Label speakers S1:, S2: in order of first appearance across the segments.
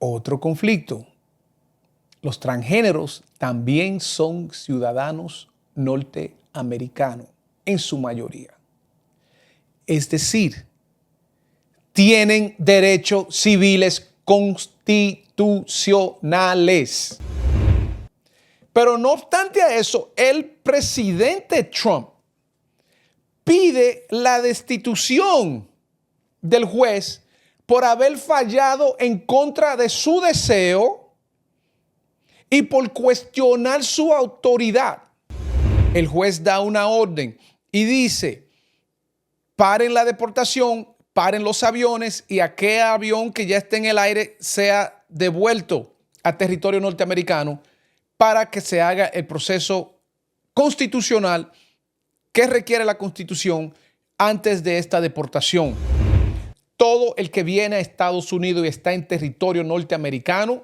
S1: Otro conflicto. Los transgéneros también son ciudadanos norteamericanos, en su mayoría. Es decir, tienen derechos civiles constitucionales. Pero no obstante a eso, el presidente Trump pide la destitución del juez por haber fallado en contra de su deseo y por cuestionar su autoridad. El juez da una orden y dice: paren la deportación, paren los aviones y aquel avión que ya esté en el aire sea devuelto a territorio norteamericano para que se haga el proceso constitucional que requiere la Constitución antes de esta deportación. Todo el que viene a Estados Unidos y está en territorio norteamericano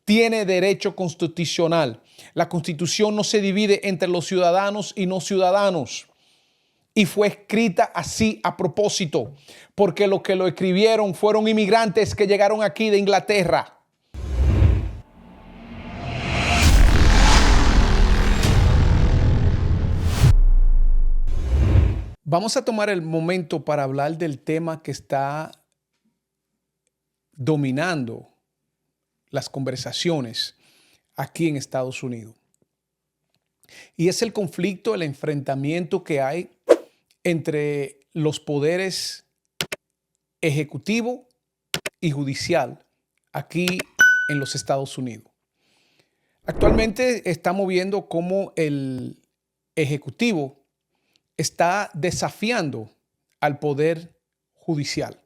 S1: tiene derecho constitucional. La Constitución no se divide entre los ciudadanos y no ciudadanos. Y fue escrita así a propósito, porque los que lo escribieron fueron inmigrantes que llegaron aquí de Inglaterra. Vamos a tomar el momento para hablar del tema que está dominando las conversaciones aquí en Estados Unidos. Y es el conflicto, el enfrentamiento que hay entre los poderes ejecutivo y judicial aquí en los Estados Unidos. Actualmente estamos viendo cómo el ejecutivo está desafiando al poder judicial,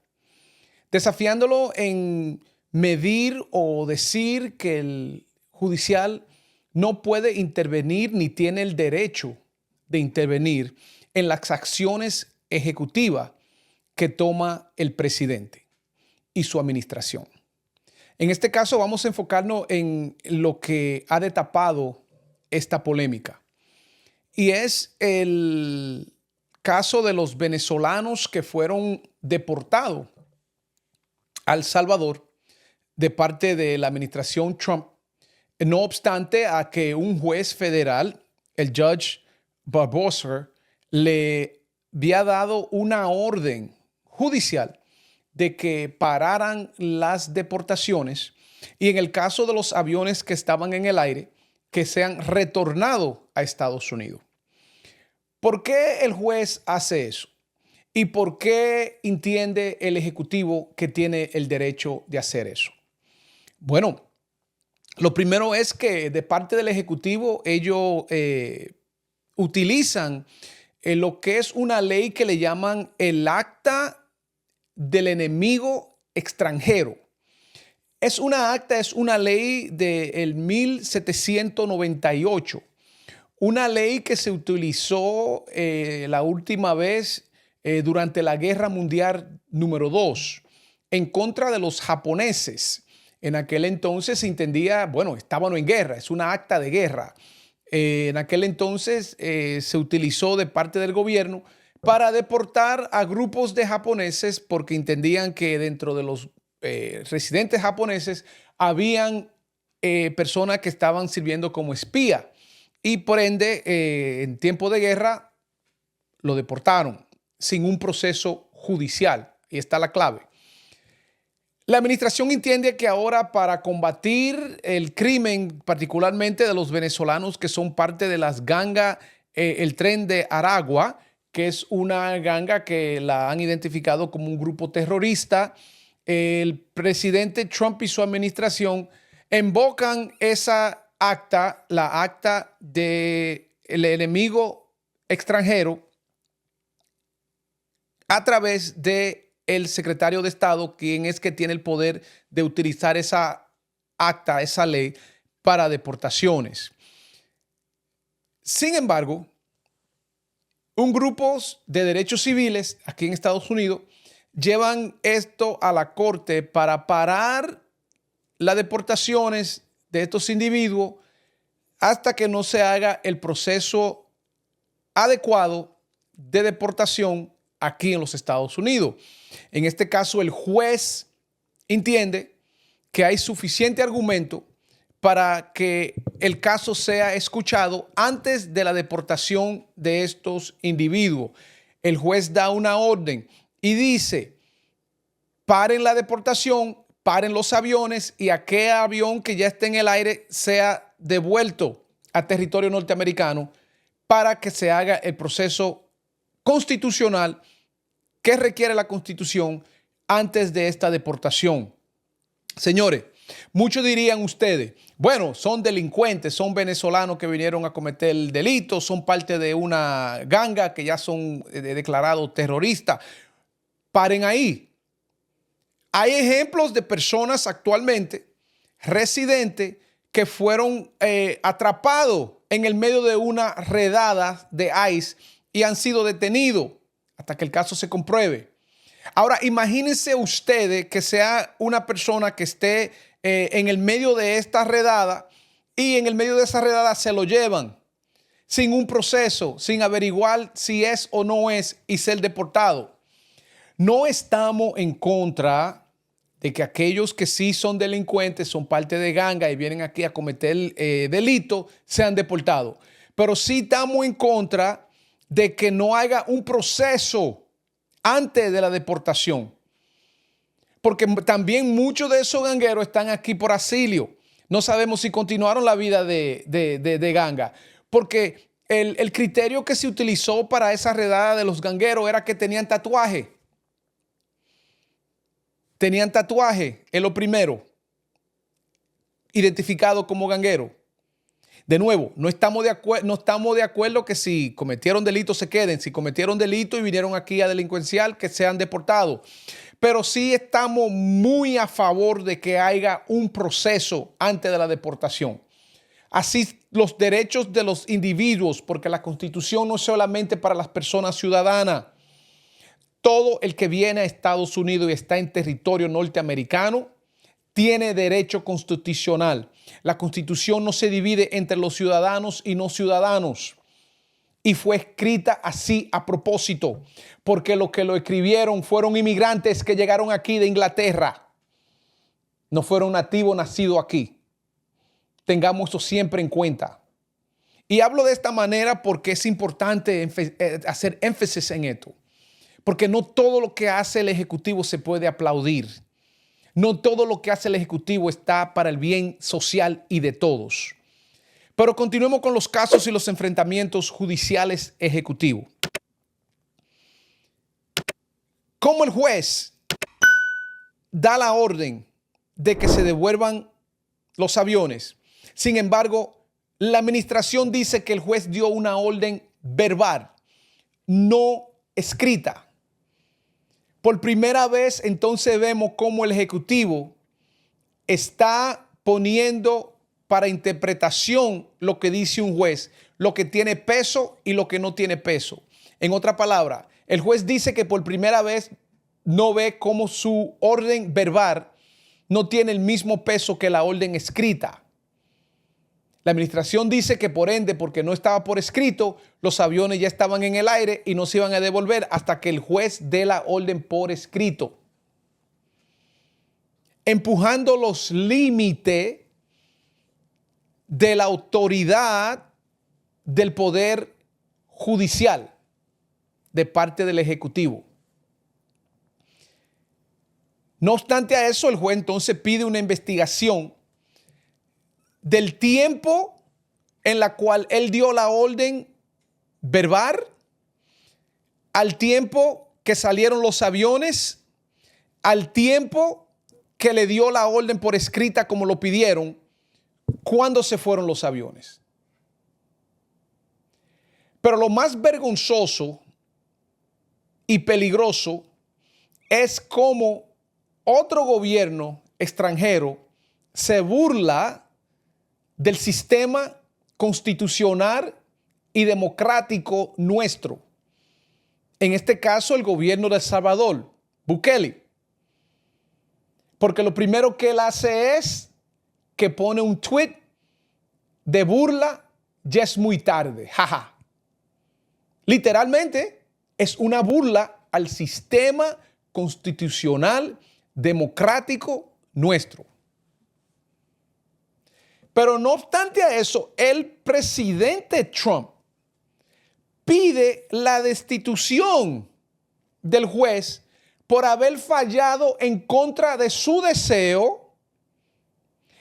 S1: desafiándolo en medir o decir que el judicial no puede intervenir ni tiene el derecho de intervenir en las acciones ejecutivas que toma el presidente y su administración. En este caso vamos a enfocarnos en lo que ha destapado esta polémica. Y es el caso de los venezolanos que fueron deportados a El Salvador de parte de la administración Trump, no obstante a que un juez federal, el Judge Barbosa, le había dado una orden judicial de que pararan las deportaciones y en el caso de los aviones que estaban en el aire, que sean retornados a Estados Unidos. ¿Por qué el juez hace eso? ¿Y por qué entiende el ejecutivo que tiene el derecho de hacer eso? Bueno, lo primero es que de parte del ejecutivo ellos utilizan lo que es una ley que le llaman el Acta del Enemigo Extranjero. Es una ley del 1798, una ley que se utilizó la última vez durante la Guerra Mundial número 2 en contra de los japoneses. En aquel entonces se entendía, bueno, estaban en guerra, es una acta de guerra. En aquel entonces se utilizó de parte del gobierno para deportar a grupos de japoneses porque entendían que dentro de los residentes japoneses habían personas que estaban sirviendo como espía y por ende en tiempo de guerra lo deportaron sin un proceso judicial. Y está la clave. La administración entiende que ahora para combatir el crimen, particularmente de los venezolanos que son parte de las gangas, el Tren de Aragua, que es una ganga que la han identificado como un grupo terrorista, el presidente Trump y su administración invocan esa acta, la acta del enemigo extranjero, a través de el secretario de Estado, quien es que tiene el poder de utilizar esa acta, esa ley para deportaciones. Sin embargo, un grupo de derechos civiles aquí en Estados Unidos llevan esto a la corte para parar las deportaciones de estos individuos hasta que no se haga el proceso adecuado de deportación aquí en los Estados Unidos. En este caso, el juez entiende que hay suficiente argumento para que el caso sea escuchado antes de la deportación de estos individuos. El juez da una orden y dice, paren la deportación, paren los aviones y aquel avión que ya esté en el aire sea devuelto a territorio norteamericano para que se haga el proceso constitucional que requiere la Constitución antes de esta deportación. Señores, muchos dirían ustedes, bueno, son delincuentes, son venezolanos que vinieron a cometer el delito, son parte de una ganga que ya son declarados terroristas. Paren ahí. Hay ejemplos de personas actualmente, residentes, que fueron atrapados en el medio de una redada de ICE y han sido detenidos hasta que el caso se compruebe. Ahora, imagínense ustedes que sea una persona que esté en el medio de esta redada y en el medio de esa redada se lo llevan sin un proceso, sin averiguar si es o no es y ser deportado. No estamos en contra de que aquellos que sí son delincuentes, son parte de ganga y vienen aquí a cometer delito, sean deportados. Pero sí estamos en contra de que no haya un proceso antes de la deportación. Porque también muchos de esos gangueros están aquí por asilio. No sabemos si continuaron la vida de ganga. Porque el criterio que se utilizó para esa redada de los gangueros era que tenían tatuaje. Tenían tatuaje, es lo primero. Identificado como ganguero. De nuevo, no estamos de acuerdo que si cometieron delito se queden. Si cometieron delito y vinieron aquí a delincuenciar, que sean deportados. Pero sí estamos muy a favor de que haya un proceso antes de la deportación. Así los derechos de los individuos, porque la Constitución no es solamente para las personas ciudadanas. Todo el que viene a Estados Unidos y está en territorio norteamericano tiene derecho constitucional. La Constitución no se divide entre los ciudadanos y no ciudadanos. Y fue escrita así a propósito, porque los que lo escribieron fueron inmigrantes que llegaron aquí de Inglaterra. No fueron nativos nacidos aquí. Tengamos eso siempre en cuenta. Y hablo de esta manera porque es importante hacer énfasis en esto. Porque no todo lo que hace el Ejecutivo se puede aplaudir. No todo lo que hace el Ejecutivo está para el bien social y de todos. Pero continuemos con los casos y los enfrentamientos judiciales ejecutivos. Como el juez da la orden de que se devuelvan los aviones, sin embargo, la administración dice que el juez dio una orden verbal, no escrita. Por primera vez, entonces vemos cómo el Ejecutivo está poniendo para interpretación lo que dice un juez, lo que tiene peso y lo que no tiene peso. En otra palabra, el juez dice que por primera vez no ve cómo su orden verbal no tiene el mismo peso que la orden escrita. La administración dice que por ende, porque no estaba por escrito, los aviones ya estaban en el aire y no se iban a devolver hasta que el juez dé la orden por escrito. Empujando los límites de la autoridad del poder judicial de parte del Ejecutivo. No obstante a eso, el juez entonces pide una investigación del tiempo en la cual él dio la orden verbal, al tiempo que salieron los aviones, al tiempo que le dio la orden por escrita como lo pidieron, cuando se fueron los aviones. Pero lo más vergonzoso y peligroso es cómo otro gobierno extranjero se burla del sistema constitucional y democrático nuestro. En este caso, el gobierno de El Salvador, Bukele. Porque lo primero que él hace es que pone un tweet de burla, ya es muy tarde, jaja. Literalmente es una burla al sistema constitucional democrático nuestro. Pero no obstante a eso, el presidente Trump pide la destitución del juez por haber fallado en contra de su deseo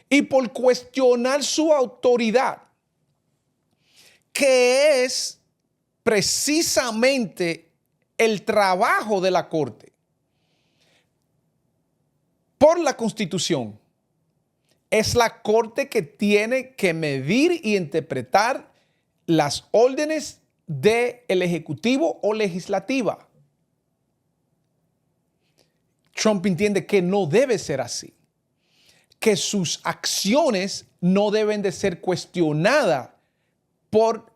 S1: y por cuestionar su autoridad, que es precisamente el trabajo de la Corte. Por la Constitución, es la Corte que tiene que medir y interpretar las órdenes del Ejecutivo o Legislativa. Trump entiende que no debe ser así, que sus acciones no deben de ser cuestionadas por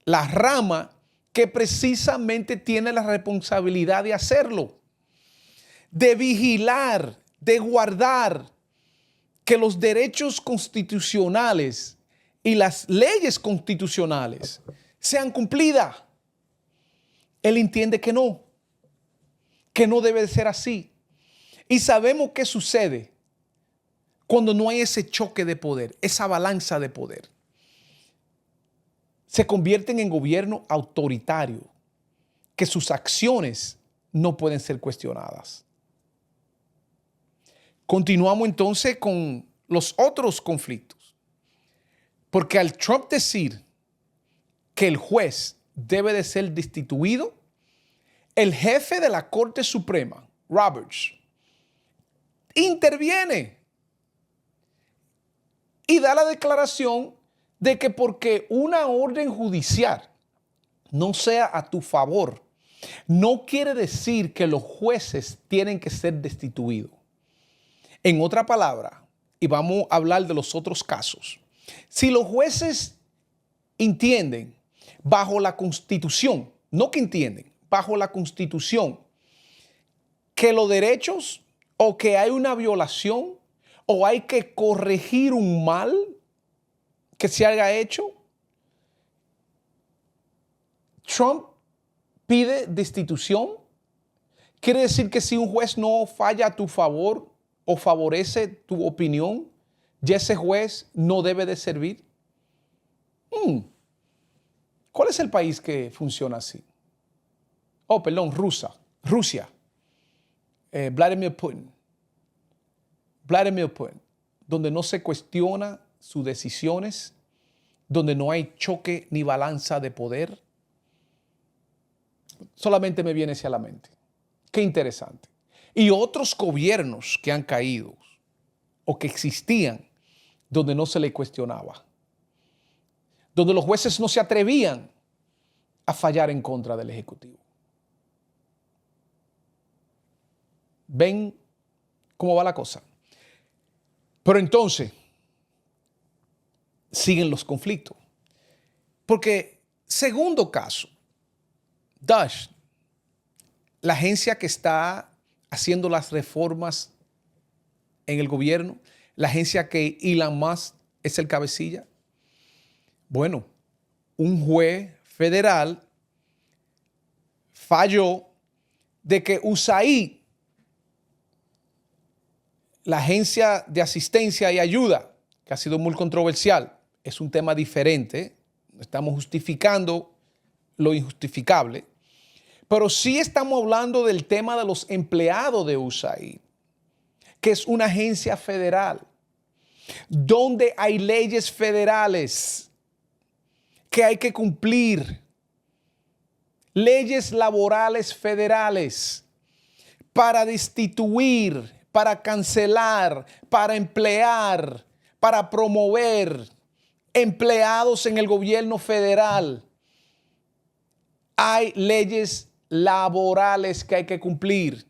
S1: la rama que precisamente tiene la responsabilidad de hacerlo, de vigilar, de guardar que los derechos constitucionales y las leyes constitucionales sean cumplidas. Él entiende que no debe de ser así. Y sabemos qué sucede cuando no hay ese choque de poder, esa balanza de poder. Se convierten en gobierno autoritario, que sus acciones no pueden ser cuestionadas. Continuamos entonces con los otros conflictos. Porque al Trump decir que el juez debe de ser destituido, el jefe de la Corte Suprema, Roberts, interviene y da la declaración de que porque una orden judicial no sea a tu favor, no quiere decir que los jueces tienen que ser destituidos. En otra palabra, y vamos a hablar de los otros casos, si los jueces entienden bajo la Constitución, no que entienden, bajo la Constitución, que los derechos o que hay una violación o hay que corregir un mal que se haya hecho, Trump pide destitución. Quiere decir que si un juez no falla a tu favor o favorece tu opinión, ya ese juez no debe de servir. ¿Cuál es el país que funciona así? Rusia. Vladimir Putin, donde no se cuestiona sus decisiones, donde no hay choque ni balanza de poder. Solamente me viene hacia la mente. Qué interesante. Y otros gobiernos que han caído o que existían donde no se le cuestionaba, donde los jueces no se atrevían a fallar en contra del Ejecutivo. ¿Ven cómo va la cosa? Pero entonces siguen los conflictos. Porque, segundo caso, DOGE, la agencia que está haciendo las reformas en el gobierno, la agencia que Elon Musk es el cabecilla. Bueno, un juez federal falló de que USAID, la agencia de asistencia y ayuda, que ha sido muy controversial, es un tema diferente, estamos justificando lo injustificable, pero sí estamos hablando del tema de los empleados de USAID, que es una agencia federal, donde hay leyes federales que hay que cumplir, leyes laborales federales para destituir, para cancelar, para emplear, para promover empleados en el gobierno federal. Hay leyes laborales que hay que cumplir.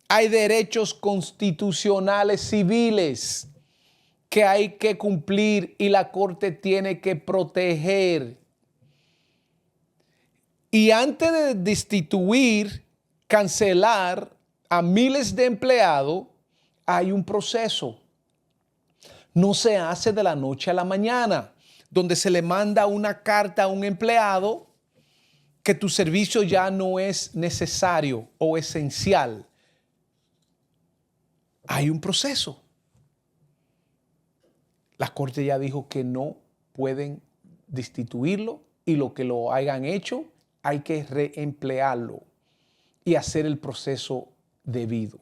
S1: Hay derechos constitucionales civiles que hay que cumplir y la Corte tiene que proteger. Y antes de destituir, cancelar a miles de empleados, hay un proceso. No se hace de la noche a la mañana, donde se le manda una carta a un empleado que tu servicio ya no es necesario o esencial. Hay un proceso. La Corte ya dijo que no pueden destituirlo y lo que lo hayan hecho hay que reemplearlo y hacer el proceso debido.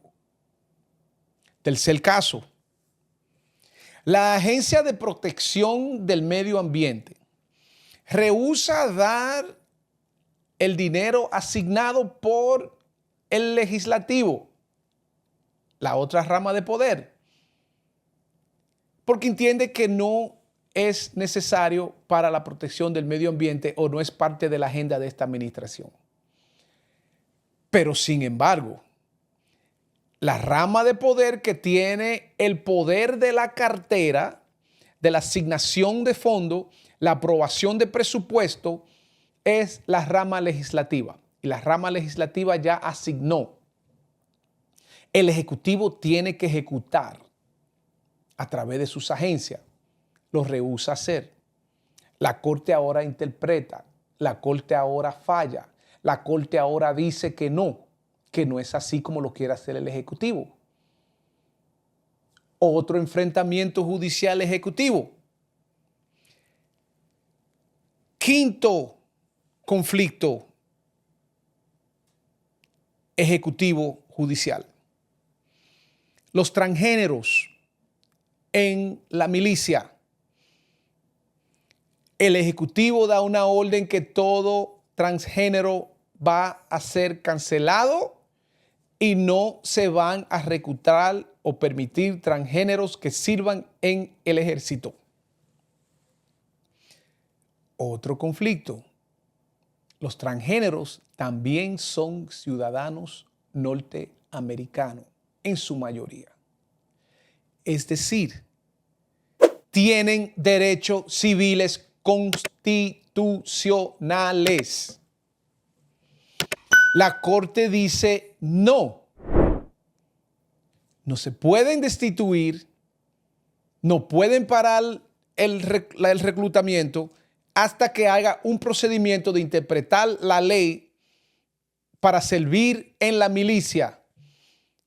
S1: Tercer caso. La Agencia de Protección del Medio Ambiente rehúsa dar el dinero asignado por el legislativo, la otra rama de poder, porque entiende que no es necesario para la protección del medio ambiente o no es parte de la agenda de esta administración. Pero sin embargo, la rama de poder que tiene el poder de la cartera, de la asignación de fondos, la aprobación de presupuesto, es la rama legislativa. Y la rama legislativa ya asignó. El Ejecutivo tiene que ejecutar a través de sus agencias. Lo rehúsa hacer. La Corte ahora interpreta. La Corte ahora falla. La Corte ahora dice que no es así como lo quiere hacer el Ejecutivo. Otro enfrentamiento judicial ejecutivo. Quinto conflicto ejecutivo judicial. Los transgéneros en la milicia. El Ejecutivo da una orden que todo transgénero va a ser cancelado y no se van a reclutar o permitir transgéneros que sirvan en el ejército. Otro conflicto. Los transgéneros también son ciudadanos norteamericanos, en su mayoría. Es decir, tienen derechos civiles constitucionales. La Corte dice no. No se pueden destituir, no pueden parar el reclutamiento hasta que haga un procedimiento de interpretar la ley para servir en la milicia,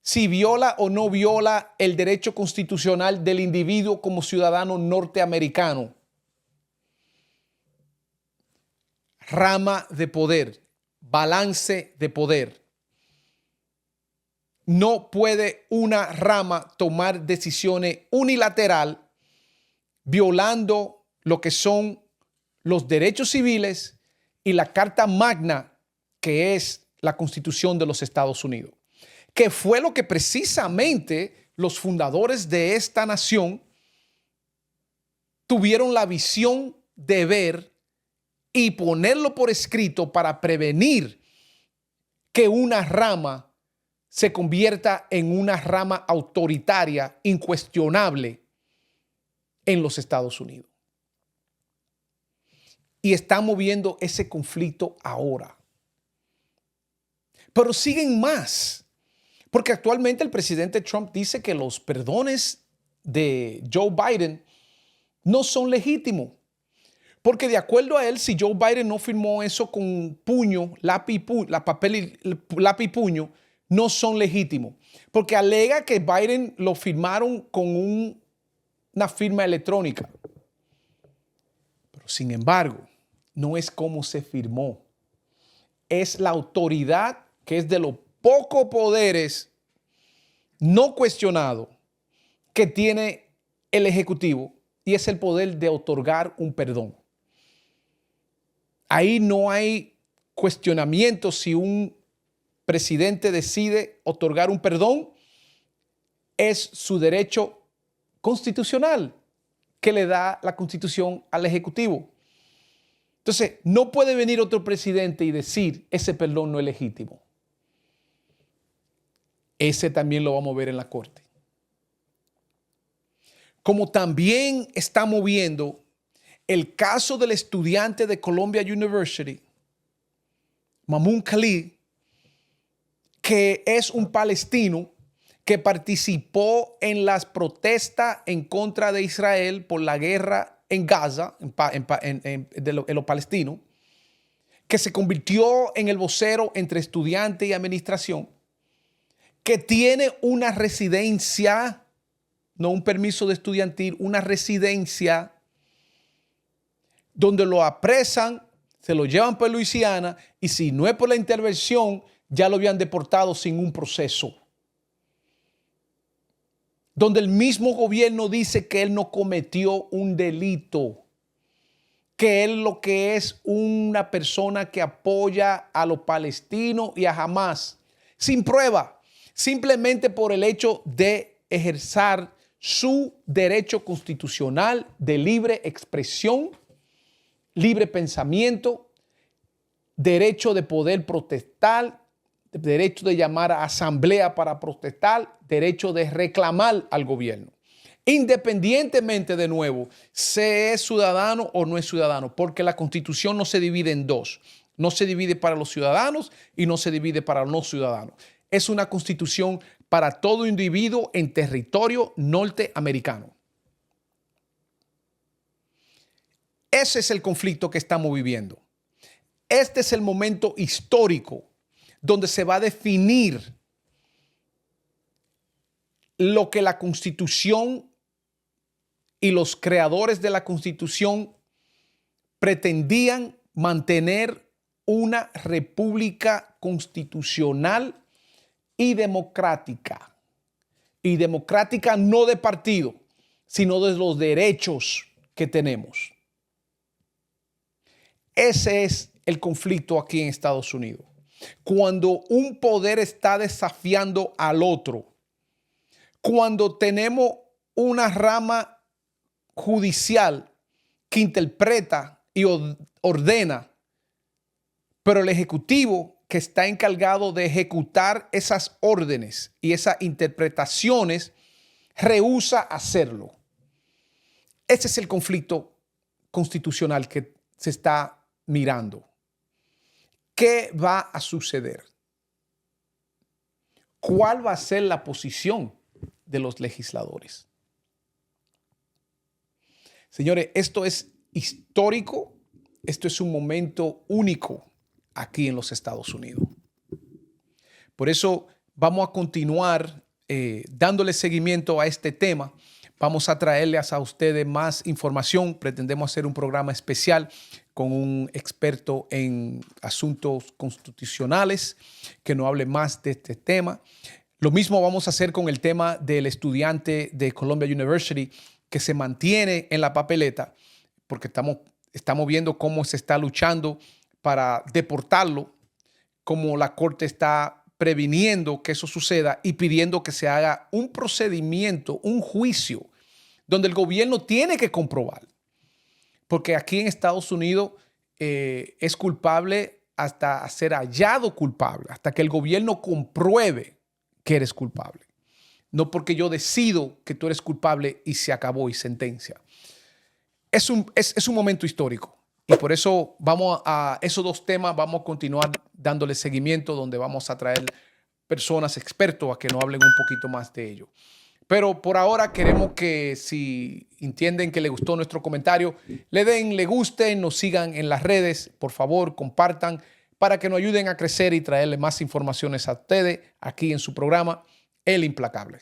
S1: si viola o no viola el derecho constitucional del individuo como ciudadano norteamericano. Rama de poder, balance de poder. No puede una rama tomar decisiones unilateral violando lo que son los derechos civiles y la Carta Magna, que es la Constitución de los Estados Unidos, que fue lo que precisamente los fundadores de esta nación tuvieron la visión de ver y ponerlo por escrito para prevenir que una rama se convierta en una rama autoritaria, incuestionable en los Estados Unidos. Y estamos viendo ese conflicto ahora. Pero siguen más, porque actualmente el presidente Trump dice que los perdones de Joe Biden no son legítimos. Porque de acuerdo a él, si Joe Biden no firmó eso con puño, lápiz y puño, no son legítimos. Porque alega que Biden lo firmaron con una firma electrónica. Pero sin embargo, no es como se firmó. Es la autoridad que es de los pocos poderes no cuestionados que tiene el Ejecutivo y es el poder de otorgar un perdón. Ahí no hay cuestionamiento si un presidente decide otorgar un perdón. Es su derecho constitucional que le da la Constitución al Ejecutivo. Entonces, no puede venir otro presidente y decir ese perdón no es legítimo. Ese también lo vamos a ver en la Corte. Como también estamos viendo el caso del estudiante de Columbia University, Mamoun Khalid, que es un palestino que participó en las protestas en contra de Israel por la guerra en Gaza, en los palestinos, que se convirtió en el vocero entre estudiantes y administración, que tiene una residencia no un permiso de estudiantil, una residencia donde lo apresan, se lo llevan por Luisiana y si no es por la intervención, ya lo habían deportado sin un proceso. Donde el mismo gobierno dice que él no cometió un delito, que él lo que es una persona que apoya a los palestinos y a Hamás, sin prueba, simplemente por el hecho de ejercer su derecho constitucional de libre expresión, libre pensamiento, derecho de poder protestar, derecho de llamar a asamblea para protestar, derecho de reclamar al gobierno. Independientemente, de nuevo, si es ciudadano o no es ciudadano, porque la Constitución no se divide en dos. No se divide para los ciudadanos y no se divide para los no ciudadanos. Es una Constitución para todo individuo en territorio norteamericano. Ese es el conflicto que estamos viviendo. Este es el momento histórico donde se va a definir lo que la Constitución y los creadores de la Constitución pretendían mantener una república constitucional y democrática. Y democrática no de partido, sino de los derechos que tenemos. Ese es el conflicto aquí en Estados Unidos. Cuando un poder está desafiando al otro, cuando tenemos una rama judicial que interpreta y ordena, pero el ejecutivo que está encargado de ejecutar esas órdenes y esas interpretaciones rehúsa hacerlo. Ese es el conflicto constitucional que se está mirando. ¿Qué va a suceder? ¿Cuál va a ser la posición de los legisladores? Señores, esto es histórico, esto es un momento único aquí en los Estados Unidos. Por eso vamos a continuar dándole seguimiento a este tema. Vamos a traerles a ustedes más información. Pretendemos hacer un programa especial con un experto en asuntos constitucionales que nos hable más de este tema. Lo mismo vamos a hacer con el tema del estudiante de Columbia University que se mantiene en la papeleta, porque estamos viendo cómo se está luchando para deportarlo, cómo la corte está previniendo que eso suceda y pidiendo que se haga un procedimiento, un juicio, donde el gobierno tiene que comprobar. Porque aquí en Estados Unidos es culpable hasta ser hallado culpable, hasta que el gobierno compruebe que eres culpable. No porque yo decido que tú eres culpable y se acabó y sentencia. Es un momento histórico y por eso vamos a esos dos temas, vamos a continuar dándole seguimiento, donde vamos a traer personas expertos a que nos hablen un poquito más de ello. Pero por ahora queremos que, si entienden que les gustó nuestro comentario, le den le gusten, nos sigan en las redes, por favor, compartan para que nos ayuden a crecer y traerle más informaciones a ustedes aquí en su programa El Implacable.